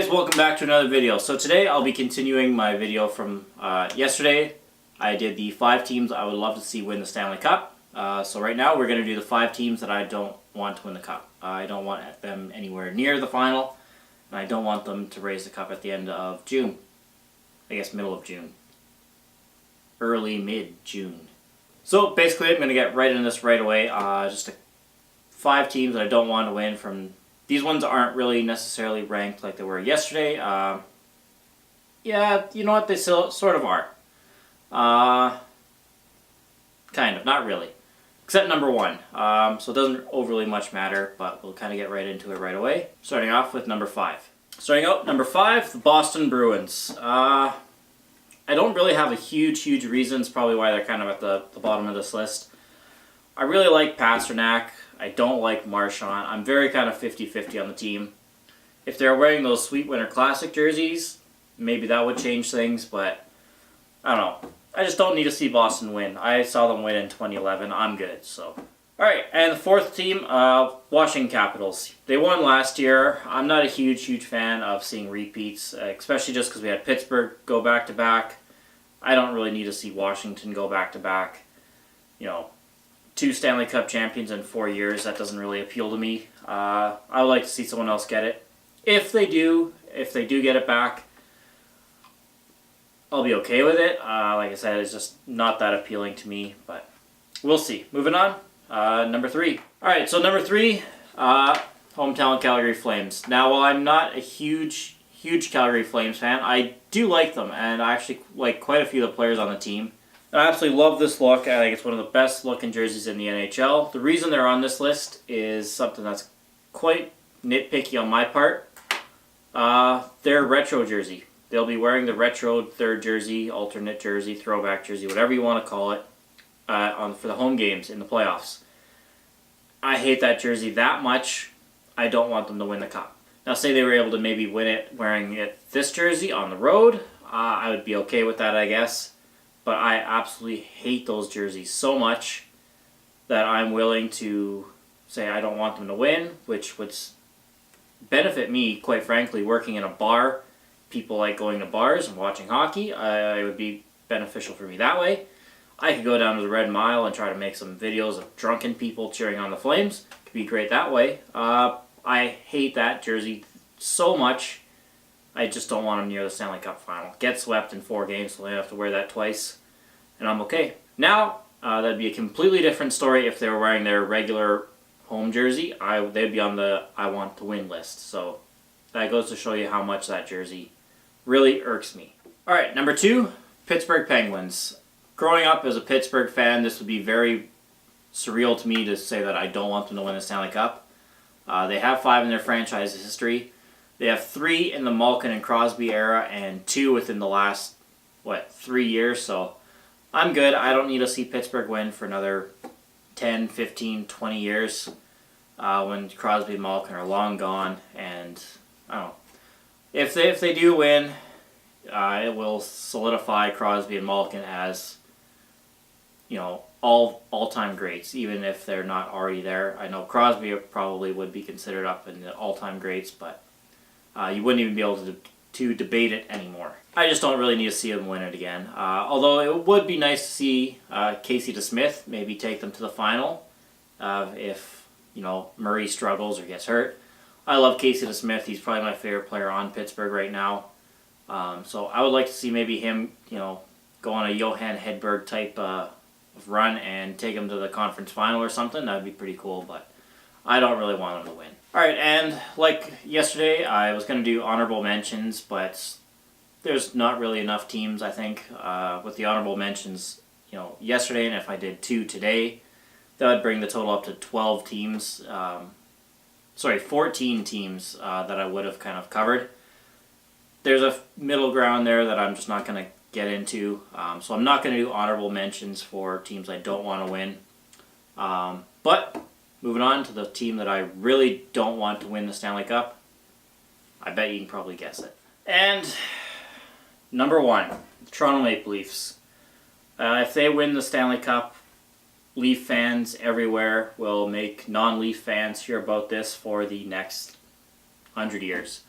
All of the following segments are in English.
guys, welcome back to another video. So today I'll be continuing my video from yesterday. I did the 5 teams I would love to see win the Stanley Cup. So right now we're going to do the 5 teams that I don't want to win the Cup. I don't want them anywhere near the final, and I don't want them to raise the Cup at the end of June. I guess middle of June. Early, mid-June. So basically I'm going to get right into this right away. Just 5 teams that I don't want to win from... These ones aren't really necessarily ranked like they were yesterday. Yeah, you know what, they still sort of are. Kind of, not really. Except number 1. So it doesn't overly much matter, but we'll kind of get right into it right away. Starting off with number 5. Starting out, number 5, the Boston Bruins. I don't really have a huge reasons probably why they're kind of at the bottom of this list. I really like Pastrnak. I don't like Marchand. I'm very kind of 50-50 on the team. If they're wearing those Sweet Winter Classic jerseys, maybe that would change things, but I don't know. I just don't need to see Boston win. I saw them win in 2011. I'm good, so. Alright, and the 4th team, Washington Capitals. They won last year. I'm not a huge fan of seeing repeats, especially just because we had Pittsburgh go back-to-back. I don't really need to see Washington go back-to-back. You know, 2 Stanley Cup champions in 4 years, that doesn't really appeal to me. I would like to see someone else get it. If they do get it back, I'll be okay with it. Like I said, it's just not that appealing to me, but we'll see. Moving on, number 3. Alright, so number 3, hometown Calgary Flames. Now, while I'm not a huge Calgary Flames fan, I do like them, and I actually like quite a few of the players on the team. I absolutely love this look. I think it's one of the best looking jerseys in the NHL. The reason they're on this list is something that's quite nitpicky on my part. Their retro jersey. They'll be wearing the retro 3rd jersey, alternate jersey, throwback jersey, whatever you want to call it, for the home games in the playoffs. I hate that jersey that much. I don't want them to win the Cup. Now, say they were able to maybe win it wearing this jersey on the road. I would be okay with that, I guess. But I absolutely hate those jerseys so much that I'm willing to say I don't want them to win, which would benefit me, quite frankly, working in a bar. People like going to bars and watching hockey. It would be beneficial for me that way. I could go down to the Red Mile and try to make some videos of drunken people cheering on the Flames. Could be great that way. I hate that jersey so much. I just don't want them near the Stanley Cup final. Get swept in 4 games, so they have to wear that twice, and I'm okay. Now, that'd be a completely different story if they were wearing their regular home jersey. They'd be on the I want to win list. So that goes to show you how much that jersey really irks me. Alright, number 2, Pittsburgh Penguins. Growing up as a Pittsburgh fan, this would be very surreal to me to say that I don't want them to win the Stanley Cup. They have 5 in their franchise history. They have 3 in the Malkin and Crosby era and 2 within the last, 3 years. So I'm good. I don't need to see Pittsburgh win for another 10, 15, 20 years when Crosby and Malkin are long gone. And I don't know. If they do win, it will solidify Crosby and Malkin as, you know, all-time greats, even if they're not already there. I know Crosby probably would be considered up in the all-time greats, but you wouldn't even be able to debate it anymore. I just don't really need to see them win it again. Although it would be nice to see Casey DeSmith maybe take them to the final if, you know, Murray struggles or gets hurt. I love Casey DeSmith. He's probably my favorite player on Pittsburgh right now. So I would like to see maybe him, you know, go on a Johan Hedberg type of run and take him to the conference final or something. That would be pretty cool, but I don't really want him to win. Alright, and like yesterday, I was going to do honorable mentions, but there's not really enough teams, I think, with the honorable mentions, you know, yesterday, and if I did 2 today, that would bring the total up to 12 teams, 14 teams that I would have kind of covered. There's a middle ground there that I'm just not going to get into, so I'm not going to do honorable mentions for teams I don't want to win, but moving on to the team that I really don't want to win the Stanley Cup. I bet you can probably guess it. And number 1, the Toronto Maple Leafs. If they win the Stanley Cup, Leaf fans everywhere will make non-Leaf fans hear about this for the next 100 years.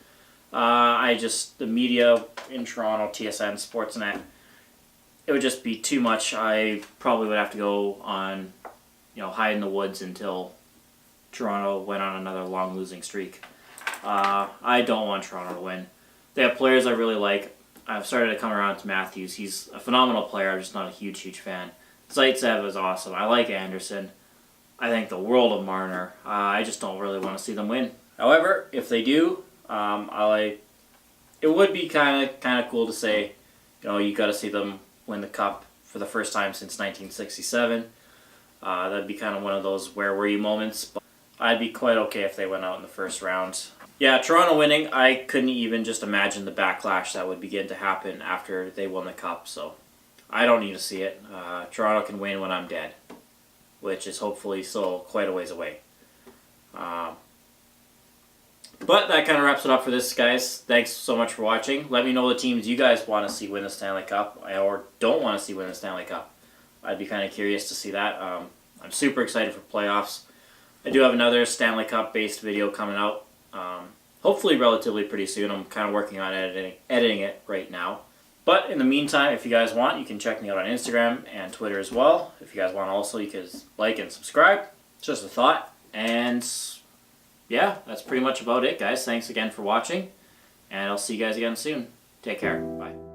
The media in Toronto, TSN, Sportsnet, it would just be too much. I probably would have to go on, hide in the woods until Toronto went on another long losing streak. I don't want Toronto to win. They have players I really like. I've started to come around to Matthews. He's a phenomenal player. I'm just not a huge fan. Zaitsev is awesome. I like Anderson. I think the world of Marner. I just don't really want to see them win. However, if they do, it would be kind of cool to say, you got to see them win the cup for the first time since 1967. That'd be kind of one of those where were you moments. But I'd be quite okay if they went out in the first round. Yeah, Toronto winning, I couldn't even just imagine the backlash that would begin to happen after they won the cup. So I don't need to see it. Toronto can win when I'm dead, which is hopefully still quite a ways away. But that kind of wraps it up for this, guys. Thanks so much for watching. Let me know the teams you guys want to see win the Stanley Cup or don't want to see win the Stanley Cup. I'd be kind of curious to see that. I'm super excited for playoffs. I do have another Stanley Cup-based video coming out. Hopefully relatively pretty soon. I'm kind of working on editing it right now. But in the meantime, if you guys want, you can check me out on Instagram and Twitter as well. If you guys want also, you can like and subscribe. It's just a thought. And yeah, that's pretty much about it, guys. Thanks again for watching. And I'll see you guys again soon. Take care. Bye.